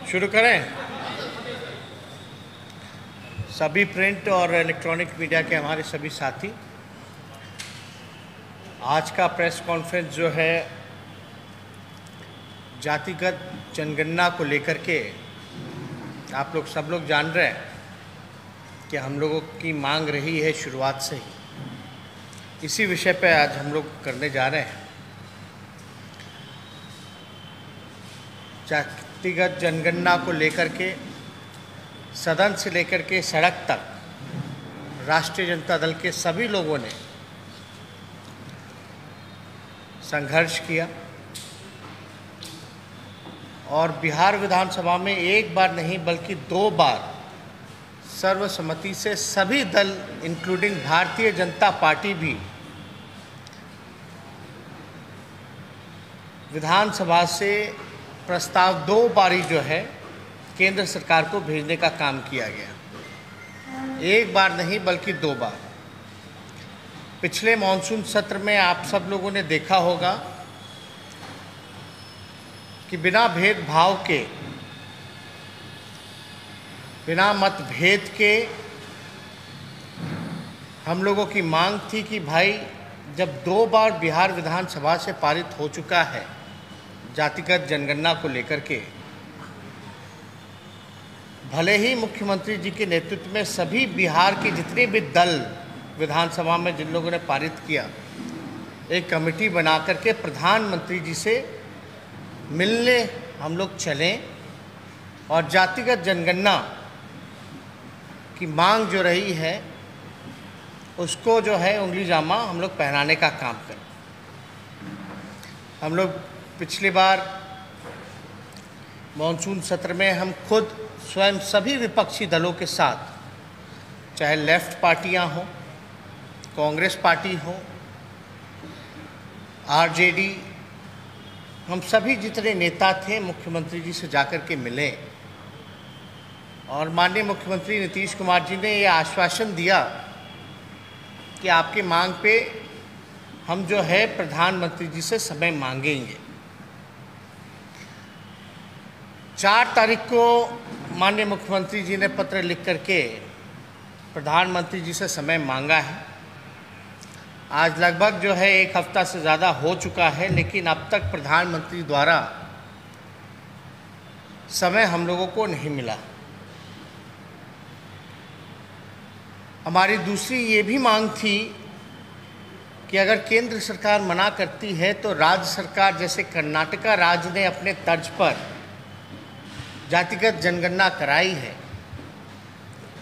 शुरू करें। सभी प्रिंट और इलेक्ट्रॉनिक मीडिया के हमारे सभी साथी, आज का प्रेस कॉन्फ्रेंस जो है जातिगत जनगणना को लेकर के, आप लोग सब लोग जान रहे हैं कि हम लोगों की मांग रही है शुरुआत से ही। इसी विषय पर आज हम लोग करने जा रहे हैं। जातिगत जनगणना को लेकर के सदन से लेकर के सड़क तक राष्ट्रीय जनता दल के सभी लोगों ने संघर्ष किया और बिहार विधानसभा में एक बार नहीं बल्कि 2 बार सर्वसम्मति से सभी दल इंक्लूडिंग भारतीय जनता पार्टी भी विधानसभा से प्रस्ताव 2 बारी जो है केंद्र सरकार को भेजने का काम किया गया। एक बार नहीं बल्कि 2 बार। पिछले मॉनसून सत्र में आप सब लोगों ने देखा होगा कि बिना भेदभाव के, बिना मतभेद के हम लोगों की मांग थी कि भाई जब 2 बार बिहार विधानसभा से पारित हो चुका है जातिगत जनगणना को लेकर के, भले ही मुख्यमंत्री जी के नेतृत्व में सभी बिहार के जितने भी दल विधानसभा में जिन लोगों ने पारित किया, एक कमेटी बना करके प्रधानमंत्री जी से मिलने हम लोग चलें और जातिगत जनगणना की मांग जो रही है उसको जो है उंगली जामा हम लोग पहनाने का काम करें। हम लोग पिछली बार मॉनसून सत्र में हम खुद स्वयं सभी विपक्षी दलों के साथ, चाहे लेफ्ट पार्टियां हों, कांग्रेस पार्टी हो, आरजेडी, हम सभी जितने नेता थे मुख्यमंत्री जी से जाकर के मिले और माननीय मुख्यमंत्री नीतीश कुमार जी ने ये आश्वासन दिया कि आपकी मांग पे हम जो है प्रधानमंत्री जी से समय मांगेंगे। 4 तारीख को माननीय मुख्यमंत्री जी ने पत्र लिख करके प्रधानमंत्री जी से समय मांगा है। आज लगभग जो है 1 हफ्ता से ज़्यादा हो चुका है, लेकिन अब तक प्रधानमंत्री द्वारा समय हम लोगों को नहीं मिला। हमारी दूसरी ये भी मांग थी कि अगर केंद्र सरकार मना करती है तो राज्य सरकार, जैसे कर्नाटका राज्य ने अपने तर्ज पर जातिगत जनगणना कराई है,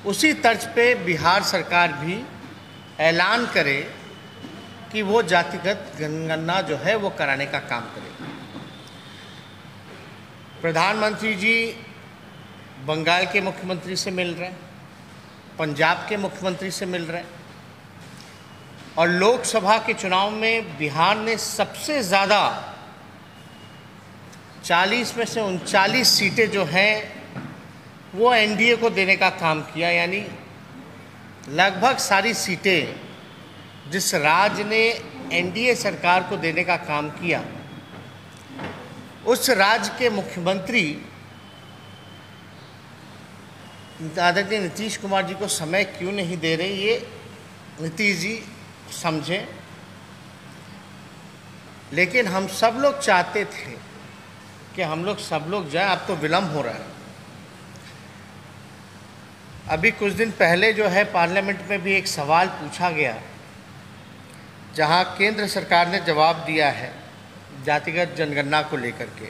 उसी तर्ज पे बिहार सरकार भी ऐलान करे कि वो जातिगत जनगणना जो है वो कराने का काम करे। प्रधानमंत्री जी बंगाल के मुख्यमंत्री से मिल रहे हैं, पंजाब के मुख्यमंत्री से मिल रहे हैं और लोकसभा के चुनाव में बिहार ने सबसे ज़्यादा 40 में से 39 सीटें जो हैं वो एनडीए को देने का काम किया। यानी लगभग सारी सीटें जिस राज्य ने एनडीए सरकार को देने का काम किया, उस राज्य के मुख्यमंत्री आदरणीय नीतीश कुमार जी को समय क्यों नहीं दे रहे, ये नीतीश जी समझें। लेकिन हम सब लोग चाहते थे कि हम लोग सब लोग जाएं। अब तो विलम्ब हो रहा है। अभी कुछ दिन पहले जो है पार्लियामेंट में भी एक सवाल पूछा गया, जहां केंद्र सरकार ने जवाब दिया है जातिगत जनगणना को लेकर के।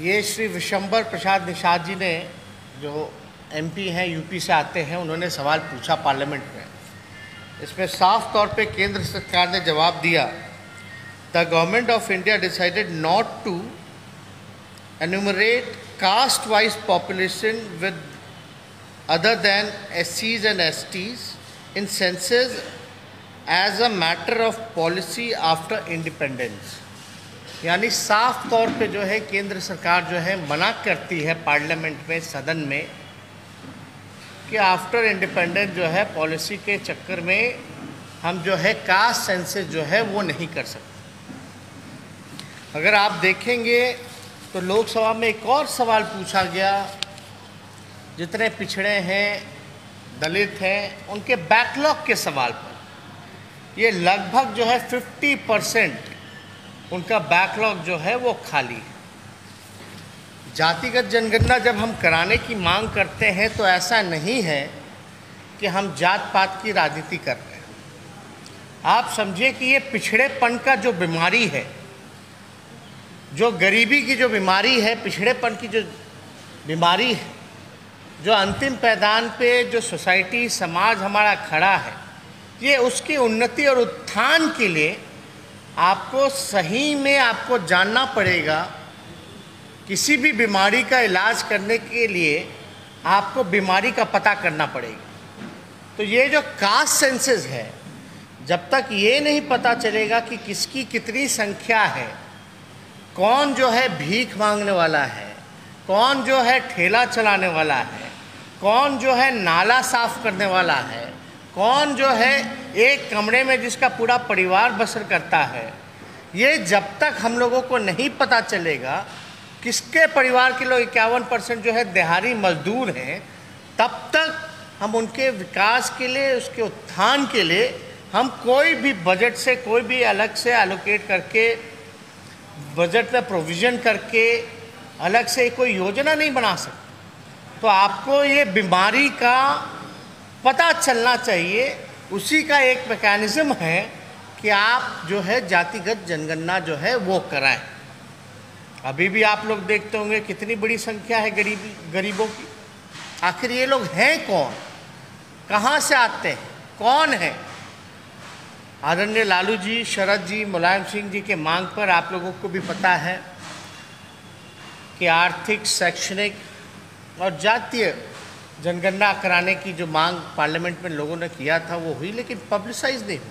ये श्री विशंबर प्रसाद निषाद जी ने, जो एमपी हैं, यूपी से आते हैं, उन्होंने सवाल पूछा पार्लियामेंट में। इसमें साफ तौर पे केंद्र सरकार ने जवाब दिया, the government of India decided not to enumerate caste wise population with other than SCs and STs in census as a matter of policy after independence. यानी साफ तौर पे जो है केंद्र सरकार जो है मना करती है पार्लियामेंट में, सदन में, कि आफ्टर इंडिपेंडेंस जो है पॉलिसी के चक्कर में हम जो है कास्ट सेंसस जो है वो नहीं कर सकते। अगर आप देखेंगे तो लोकसभा में एक और सवाल पूछा गया, जितने पिछड़े हैं, दलित हैं, उनके बैकलॉग के सवाल पर। ये लगभग जो है 50% उनका बैकलॉग जो है वो खाली है। जातिगत जनगणना जब हम कराने की मांग करते हैं तो ऐसा नहीं है कि हम जात पात की राजनीति कर रहे हैं। आप समझिए कि ये पिछड़ेपन का जो बीमारी है, जो गरीबी की जो बीमारी है, पिछड़ेपन की जो बीमारी है, जो अंतिम पैदान पे जो सोसाइटी समाज हमारा खड़ा है, ये उसकी उन्नति और उत्थान के लिए आपको सही में आपको जानना पड़ेगा। किसी भी बीमारी का इलाज करने के लिए आपको बीमारी का पता करना पड़ेगा। तो ये जो कास्ट सेंसस है, जब तक ये नहीं पता चलेगा कि किसकी कितनी संख्या है, कौन जो है भीख मांगने वाला है, कौन जो है ठेला चलाने वाला है, कौन जो है नाला साफ करने वाला है, कौन जो है एक कमरे में जिसका पूरा परिवार बसर करता है, ये जब तक हम लोगों को नहीं पता चलेगा, किसके परिवार के लोग 51% जो है दिहाड़ी मजदूर हैं, तब तक हम उनके विकास के लिए, उसके उत्थान के लिए हम कोई भी बजट से, कोई भी अलग से एलोकेट करके, बजट में प्रोविज़न करके अलग से कोई योजना नहीं बना सकते। तो आपको ये बीमारी का पता चलना चाहिए। उसी का एक मैकेनिज़्म है कि आप जो है जातिगत जनगणना जो है वो कराएं। अभी भी आप लोग देखते होंगे कितनी बड़ी संख्या है गरीबों की। आखिर ये लोग हैं कौन, कहाँ से आते हैं, कौन है? आदरणीय लालू जी, शरद जी, मुलायम सिंह जी के मांग पर आप लोगों को भी पता है कि आर्थिक, शैक्षणिक और जातीय जनगणना कराने की जो मांग पार्लियामेंट में लोगों ने किया था वो हुई, लेकिन पब्लिसाइज नहीं हुई।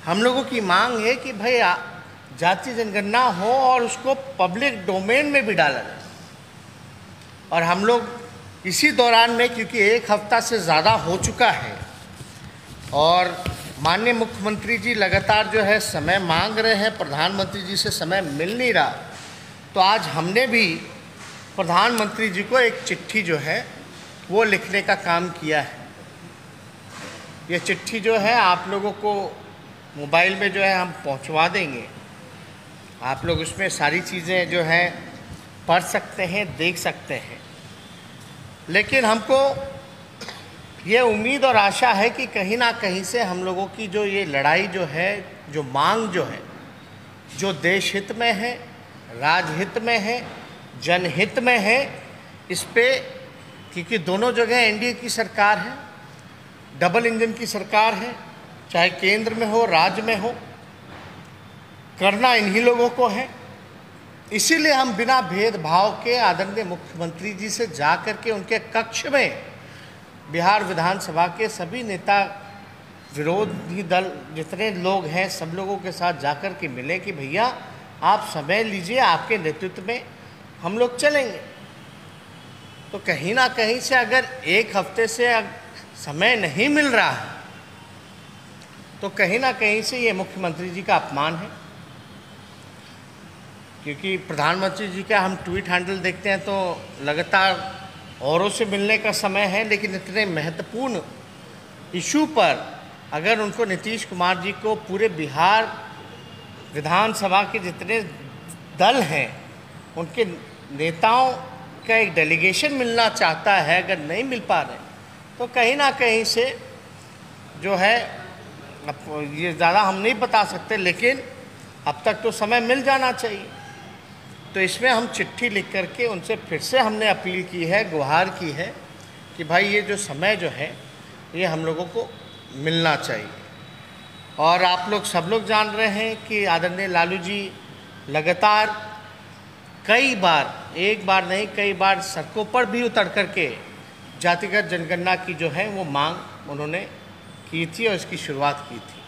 हम लोगों की मांग है कि भाई जातीय जनगणना हो और उसको पब्लिक डोमेन में भी डाला जाए। और हम लोग इसी दौरान में, क्योंकि एक हफ्ता से ज़्यादा हो चुका है और माननीय मुख्यमंत्री जी लगातार जो है समय मांग रहे हैं, प्रधानमंत्री जी से समय मिल नहीं रहा, तो आज हमने भी प्रधानमंत्री जी को एक चिट्ठी जो है वो लिखने का काम किया है। ये चिट्ठी जो है आप लोगों को मोबाइल में जो है हम पहुंचवा देंगे। आप लोग उसमें सारी चीज़ें जो हैं पढ़ सकते हैं, देख सकते हैं। लेकिन हमको ये उम्मीद और आशा है कि कहीं ना कहीं से हम लोगों की जो ये लड़ाई जो है, जो मांग जो है, जो देश हित में है, राजहित में है, जनहित में है, इस पे, क्योंकि दोनों जगह एनडीए की सरकार है, डबल इंजन की सरकार है, चाहे केंद्र में हो, राज्य में हो, करना इन्हीं लोगों को है। इसीलिए हम बिना भेदभाव के आदरणीय मुख्यमंत्री जी से जा कर के उनके कक्ष में बिहार विधानसभा के सभी नेता, विरोधी दल जितने लोग हैं, सब लोगों के साथ जाकर के मिले कि भैया आप समय लीजिए, आपके नेतृत्व में हम लोग चलेंगे। तो कहीं ना कहीं से अगर एक हफ्ते से समय नहीं मिल रहा है तो कहीं ना कहीं से ये मुख्यमंत्री जी का अपमान है। क्योंकि प्रधानमंत्री जी का हम ट्वीट हैंडल देखते हैं तो लगातार औरों से मिलने का समय है, लेकिन इतने महत्वपूर्ण इशू पर अगर उनको, नीतीश कुमार जी को पूरे बिहार विधानसभा के जितने दल हैं उनके नेताओं का एक डेलीगेशन मिलना चाहता है, अगर नहीं मिल पा रहे तो कहीं ना कहीं से जो है, अब ये ज़्यादा हम नहीं बता सकते, लेकिन अब तक तो समय मिल जाना चाहिए। तो इसमें हम चिट्ठी लिख करके उनसे फिर से हमने अपील की है, गुहार की है कि भाई ये जो समय जो है ये हम लोगों को मिलना चाहिए। और आप लोग सब लोग जान रहे हैं कि आदरणीय लालू जी लगातार कई बार, एक बार नहीं कई बार सड़कों पर भी उतर करके जातिगत जनगणना की जो है वो मांग उन्होंने की थी और इसकी शुरुआत की थी।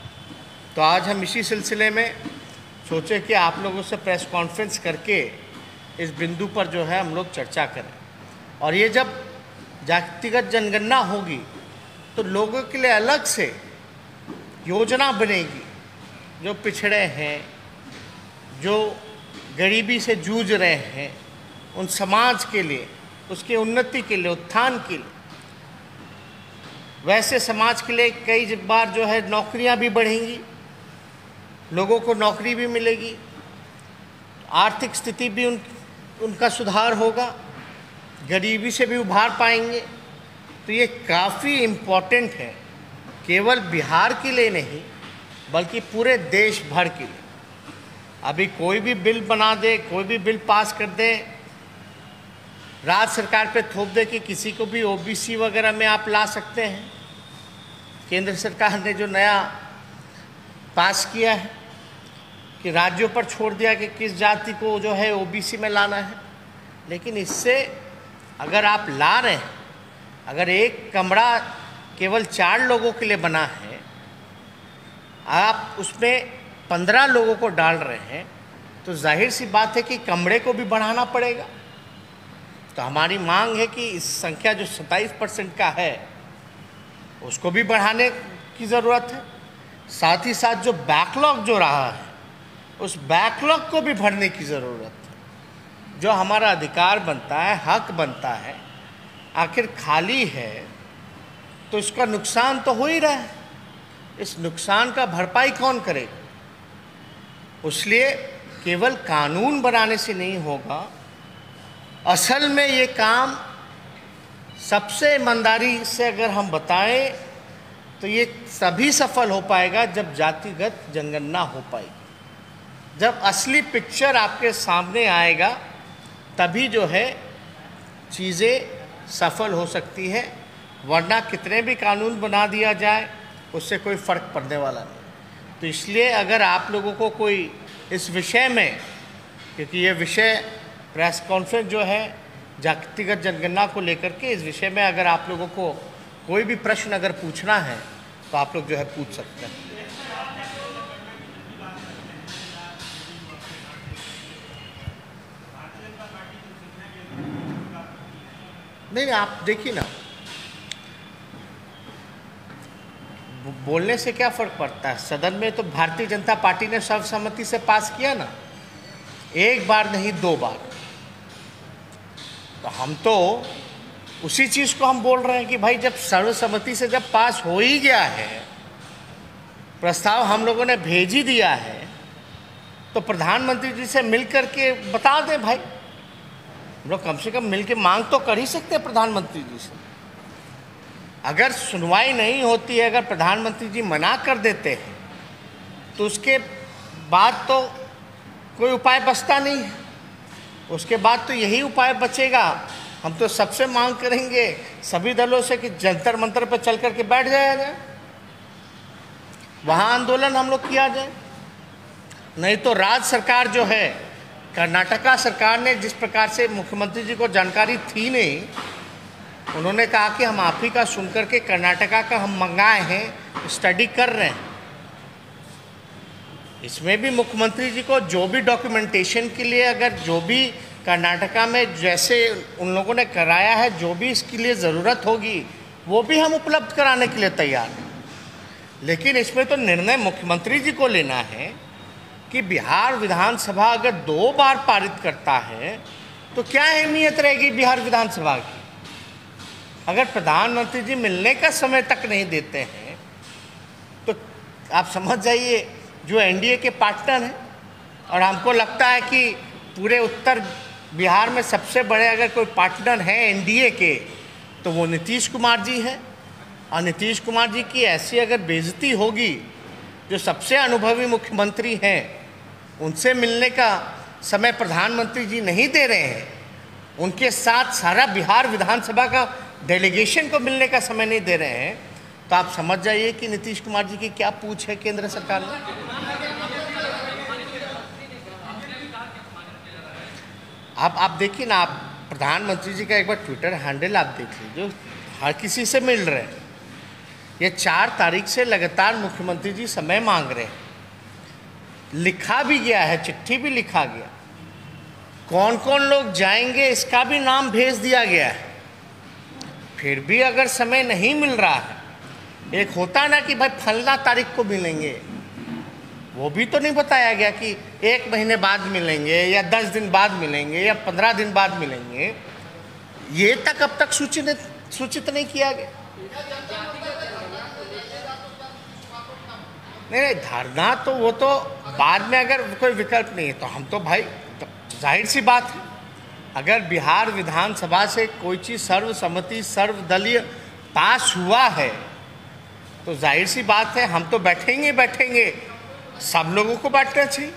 तो आज हम इसी सिलसिले में सोचे कि आप लोगों से प्रेस कॉन्फ्रेंस करके इस बिंदु पर जो है हम लोग चर्चा करें। और ये जब जातिगत जनगणना होगी तो लोगों के लिए अलग से योजना बनेगी, जो पिछड़े हैं, जो गरीबी से जूझ रहे हैं, उन समाज के लिए, उसकी उन्नति के लिए, उत्थान के लिए, वैसे समाज के लिए कई बार जो है नौकरियां भी बढ़ेंगी, लोगों को नौकरी भी मिलेगी, आर्थिक स्थिति भी उनका सुधार होगा, गरीबी से भी उभार पाएंगे। तो ये काफ़ी इम्पोर्टेंट है, केवल बिहार के लिए नहीं बल्कि पूरे देश भर के लिए। अभी कोई भी बिल बना दे, कोई भी बिल पास कर दे, राज्य सरकार पे थोप दे कि किसी को भी ओबीसी वगैरह में आप ला सकते हैं। केंद्र सरकार ने जो नया पास किया है कि राज्यों पर छोड़ दिया कि किस जाति को जो है ओबीसी में लाना है, लेकिन इससे अगर आप ला रहे हैं, अगर एक कमरा केवल 4 लोगों के लिए बना है, आप उसमें 15 लोगों को डाल रहे हैं, तो जाहिर सी बात है कि कमरे को भी बढ़ाना पड़ेगा। तो हमारी मांग है कि इस संख्या जो 27% का है उसको भी बढ़ाने की ज़रूरत है। साथ ही साथ जो बैकलॉग जो रहा है, उस बैकलॉग को भी भरने की ज़रूरत है। जो हमारा अधिकार बनता है, हक बनता है, आखिर खाली है तो इसका नुकसान तो हो ही रहा है। इस नुकसान का भरपाई कौन करेगा? इसलिए केवल कानून बनाने से नहीं होगा, असल में ये काम सबसे ईमानदारी से अगर हम बताएं तो ये तभी सफल हो पाएगा जब जातिगत जनगणना हो पाएगी। जब असली पिक्चर आपके सामने आएगा तभी जो है चीज़ें सफल हो सकती है, वरना कितने भी कानून बना दिया जाए उससे कोई फ़र्क पड़ने वाला नहीं। तो इसलिए अगर आप लोगों को कोई इस विषय में, क्योंकि ये विषय प्रेस कॉन्फ्रेंस जो है जातिगत जनगणना को लेकर के, इस विषय में अगर आप लोगों को कोई भी प्रश्न अगर पूछना है तो आप लोग जो है पूछ सकते हैं। नहीं, आप देखिए ना, बोलने से क्या फ़र्क पड़ता है। सदन में तो भारतीय जनता पार्टी ने सर्वसम्मति से पास किया ना, एक बार नहीं 2 बार। तो हम तो उसी चीज़ को हम बोल रहे हैं कि भाई जब सर्वसम्मति से जब पास हो ही गया है, प्रस्ताव हम लोगों ने भेज ही दिया है, तो प्रधानमंत्री जी से मिल कर के बता दें भाई। हम लोग कम से कम मिल के मांग तो कर ही सकते हैं प्रधानमंत्री जी से। अगर सुनवाई नहीं होती है, अगर प्रधानमंत्री जी मना कर देते हैं, तो उसके बाद तो कोई उपाय बचता नहीं है। उसके बाद तो यही उपाय बचेगा, हम तो सबसे मांग करेंगे सभी दलों से कि जंतर मंतर पर चल करके बैठ जाया जाए, वहाँ आंदोलन हम लोग किया जाए। नहीं तो राज्य सरकार जो है, कर्नाटका सरकार ने जिस प्रकार से मुख्यमंत्री जी को जानकारी थी नहीं, उन्होंने कहा कि हम आप ही का सुन करके कर्नाटका का हम मंगाए हैं, स्टडी कर रहे हैं। इसमें भी मुख्यमंत्री जी को जो भी डॉक्यूमेंटेशन के लिए, अगर जो भी कर्नाटका में जैसे उन लोगों ने कराया है, जो भी इसके लिए ज़रूरत होगी वो भी हम उपलब्ध कराने के लिए तैयार हैं। लेकिन इसमें तो निर्णय मुख्यमंत्री जी को लेना है कि बिहार विधानसभा अगर 2 बार पारित करता है तो क्या अहमियत रहेगी बिहार विधानसभा की। अगर प्रधानमंत्री जी मिलने का समय तक नहीं देते हैं तो आप समझ जाइए जो एनडीए के पार्टनर हैं, और हमको लगता है कि पूरे उत्तर बिहार में सबसे बड़े अगर कोई पार्टनर हैं एनडीए के तो वो नीतीश कुमार जी हैं। और नीतीश कुमार जी की ऐसी अगर बेइज्जती होगी, जो सबसे अनुभवी मुख्यमंत्री हैं, उनसे मिलने का समय प्रधानमंत्री जी नहीं दे रहे हैं, उनके साथ सारा बिहार विधानसभा का डेलीगेशन को मिलने का समय नहीं दे रहे हैं, तो आप समझ जाइए कि नीतीश कुमार जी की क्या पूछ है केंद्र सरकार में। आप देखिए ना, आप प्रधानमंत्री जी का एक बार ट्विटर हैंडल आप देख लीजिए, हर किसी से मिल रहे हैं। ये 4 तारीख से लगातार मुख्यमंत्री जी समय मांग रहे हैं, लिखा भी गया है, चिट्ठी भी लिखा गया, कौन कौन लोग जाएंगे इसका भी नाम भेज दिया गया है। फिर भी अगर समय नहीं मिल रहा है, एक होता ना कि भाई फलना तारीख को मिलेंगे, वो भी तो नहीं बताया गया कि 1 महीने बाद मिलेंगे या 10 दिन बाद मिलेंगे या 15 दिन बाद मिलेंगे। ये तक अब तक सूचित नहीं किया गया। नहीं, धरना तो वो तो बाद में, अगर कोई विकल्प नहीं है तो हम तो भाई, तो जाहिर सी बात है, अगर बिहार विधानसभा से कोई चीज़ सर्वसम्मति सर्वदलीय पास हुआ है तो जाहिर सी बात है हम तो बैठेंगे। सब लोगों को बैठना चाहिए।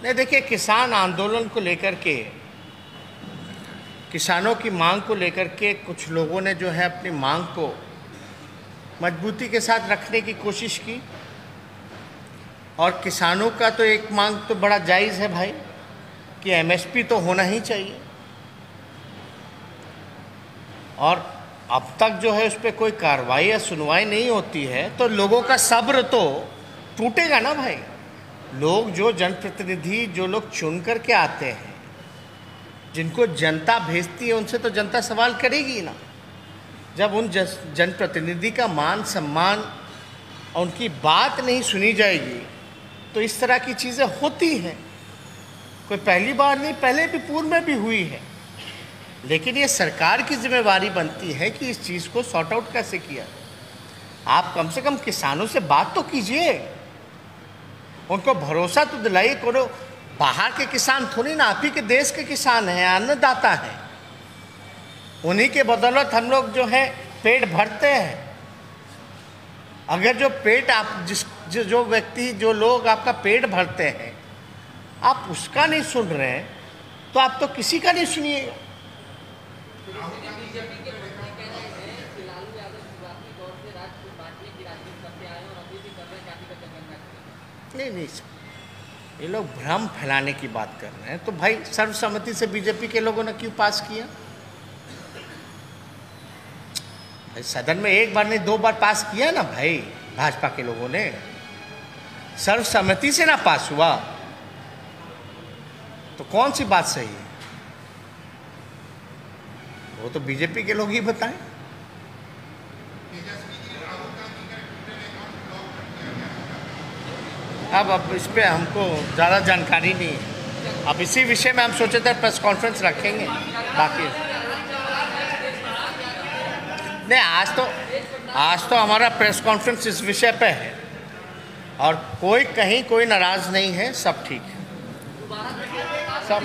नहीं, देखिए, किसान आंदोलन को लेकर के, किसानों की मांग को लेकर के कुछ लोगों ने जो है अपनी मांग को मजबूती के साथ रखने की कोशिश की। और किसानों का तो एक मांग तो बड़ा जायज़ है भाई कि एमएसपी तो होना ही चाहिए। और अब तक जो है उस पर कोई कार्रवाई या सुनवाई नहीं होती है तो लोगों का सब्र तो टूटेगा ना भाई। लोग, जो जनप्रतिनिधि, जो लोग चुन कर के आते हैं, जिनको जनता भेजती है, उनसे तो जनता सवाल करेगी ना। जब उन जनप्रतिनिधि का मान सम्मान और उनकी बात नहीं सुनी जाएगी तो इस तरह की चीज़ें होती हैं। कोई पहली बार नहीं, पहले भी पूर्व में भी हुई है। लेकिन ये सरकार की जिम्मेवारी बनती है कि इस चीज़ को सॉर्ट आउट कैसे किया। आप कम से कम किसानों से बात तो कीजिए, उनको भरोसा तो दिलाइए करो। बाहर के किसान थोड़ी ना, आप ही के देश के किसान हैं, अन्नदाता हैं। उन्हीं के बदौलत हम लोग जो है पेट भरते हैं। अगर जो पेट आप जो व्यक्ति, जो लोग आपका पेट भरते हैं, आप उसका नहीं सुन रहे हैं तो आप तो किसी का नहीं सुनिएगा। नहीं, ये लोग भ्रम फैलाने की बात कर रहे हैं। तो भाई, सर्वसम्मति से बीजेपी के लोगों ने क्यों पास किया? सदन में एक बार नहीं 2 बार पास किया ना भाई, भाजपा के लोगों ने। सर्वसम्मति से ना पास हुआ तो कौन सी बात सही है? वो तो बीजेपी के लोग ही बताएं। अब इस पे हमको ज़्यादा जानकारी नहीं है। अब इसी विषय में हम सोचे थे प्रेस कॉन्फ्रेंस रखेंगे। बाकी नहीं, आज तो हमारा प्रेस कॉन्फ्रेंस इस विषय पे है और कोई नाराज़ नहीं है, सब ठीक है, सब।